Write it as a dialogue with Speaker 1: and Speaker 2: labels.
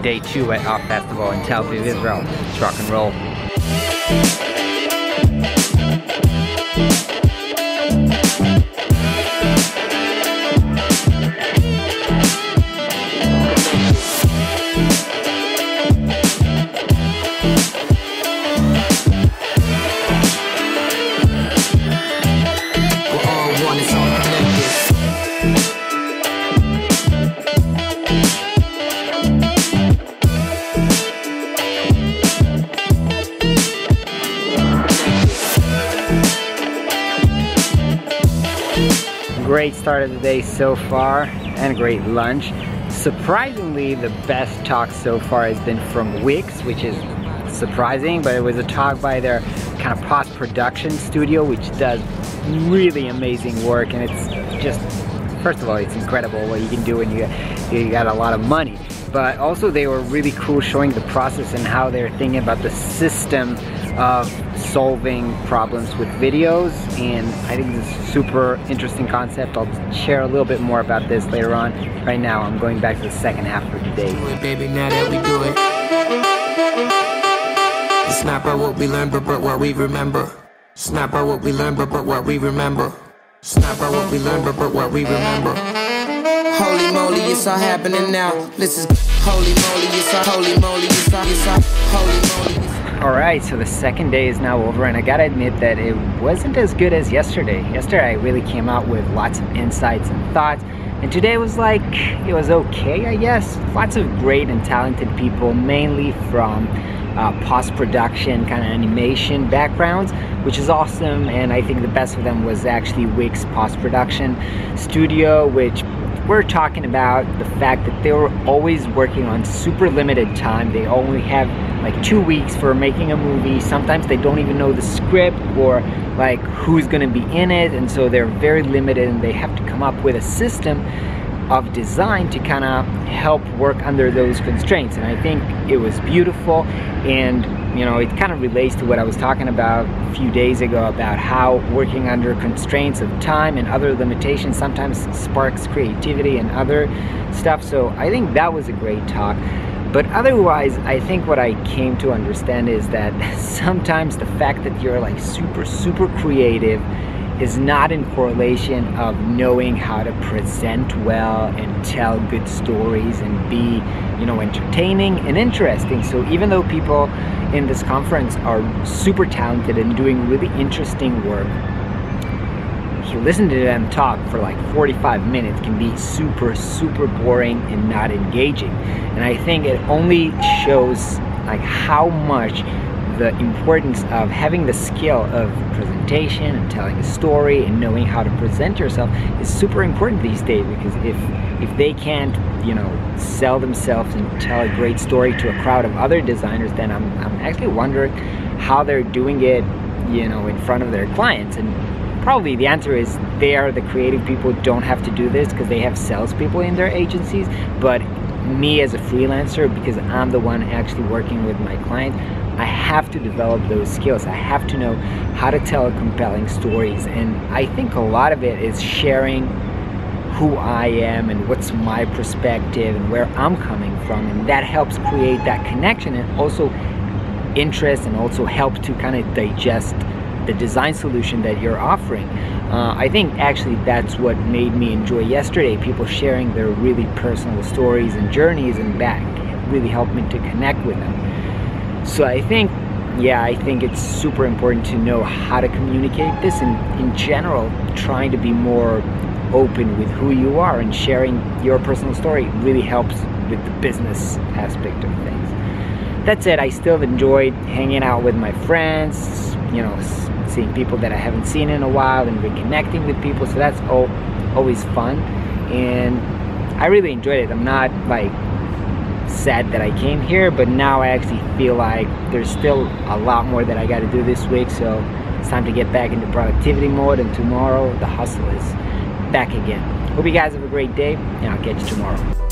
Speaker 1: day 2 at OFFF Festival in Tel Aviv, Israel. Let's rock and roll. Great start of the day so far, and a great lunch. Surprisingly, the best talk so far has been from Wix, which is surprising, but it was a talk by their kind of post-production studio, which does really amazing work, and it's just, first of all, it's incredible what you can do when you got a lot of money. But also they were really cool showing the process and how they're thinking about the system of solving problems with videos, and I think this is a super interesting concept. I'll share a little bit more about this later on. Right now I'm going back to the second half of the day.
Speaker 2: Baby, now that we do it, it's not about what we learn, but what we remember. It's not about what we learn, but what we remember. It's not about what we learn, but what we remember. Holy moly, it's all happening now. Listen, holy moly, it's all holy moly, it's all holy moly.
Speaker 1: Alright, so the second day is now over, and I gotta admit that it wasn't as good as yesterday. Yesterday I really came out with lots of insights and thoughts, and today was like, it was okay, I guess. Lots of great and talented people, mainly from post-production, kind of animation backgrounds, which is awesome, and I think the best of them was actually Wix post-production studio, which we're talking about the fact that they were always working on super limited time. They only have like 2 weeks for making a movie. Sometimes they don't even know the script or like who's gonna be in it, and so they're very limited, and they have to come up with a system of design to kind of help work under those constraints. And I think it was beautiful, and you know, it kind of relates to what I was talking about a few days ago about how working under constraints of time and other limitations sometimes sparks creativity and other stuff. So I think that was a great talk. But otherwise, I think what I came to understand is that sometimes the fact that you're like super creative is not in correlation of knowing how to present well and tell good stories and be, you know, entertaining and interesting. So even though people in this conference are super talented and doing really interesting work, you listen to them talk for like 45 minutes can be super boring and not engaging. And I think it only shows like how much the importance of having the skill of presentation and telling a story and knowing how to present yourself is super important these days, because if they can't, you know, sell themselves and tell a great story to a crowd of other designers, then I'm actually wondering how they're doing it, you know, in front of their clients. And probably the answer is they are the creative people who don't have to do this because they have salespeople in their agencies. But me as a freelancer, because I'm the one actually working with my clients, I have to develop those skills. I have to know how to tell compelling stories, and I think a lot of it is sharing who I am and what's my perspective and where I'm coming from, and that helps create that connection and also interest, and also help to kind of digest the design solution that you're offering. I think actually that's what made me enjoy yesterday, people sharing their really personal stories and journeys, and that really helped me to connect with them. So I think, yeah, I think it's super important to know how to communicate this, and in general, trying to be more open with who you are and sharing your personal story really helps with the business aspect of things. That said, I still enjoyed hanging out with my friends, you know, seeing people that I haven't seen in a while and reconnecting with people, so that's always fun, and I really enjoyed it. I'm not like sad that I came here, but now I actually feel like there's still a lot more that I got to do this week, so it's time to get back into productivity mode, and tomorrow the hustle is back again. Hope you guys have a great day, and I'll catch you tomorrow.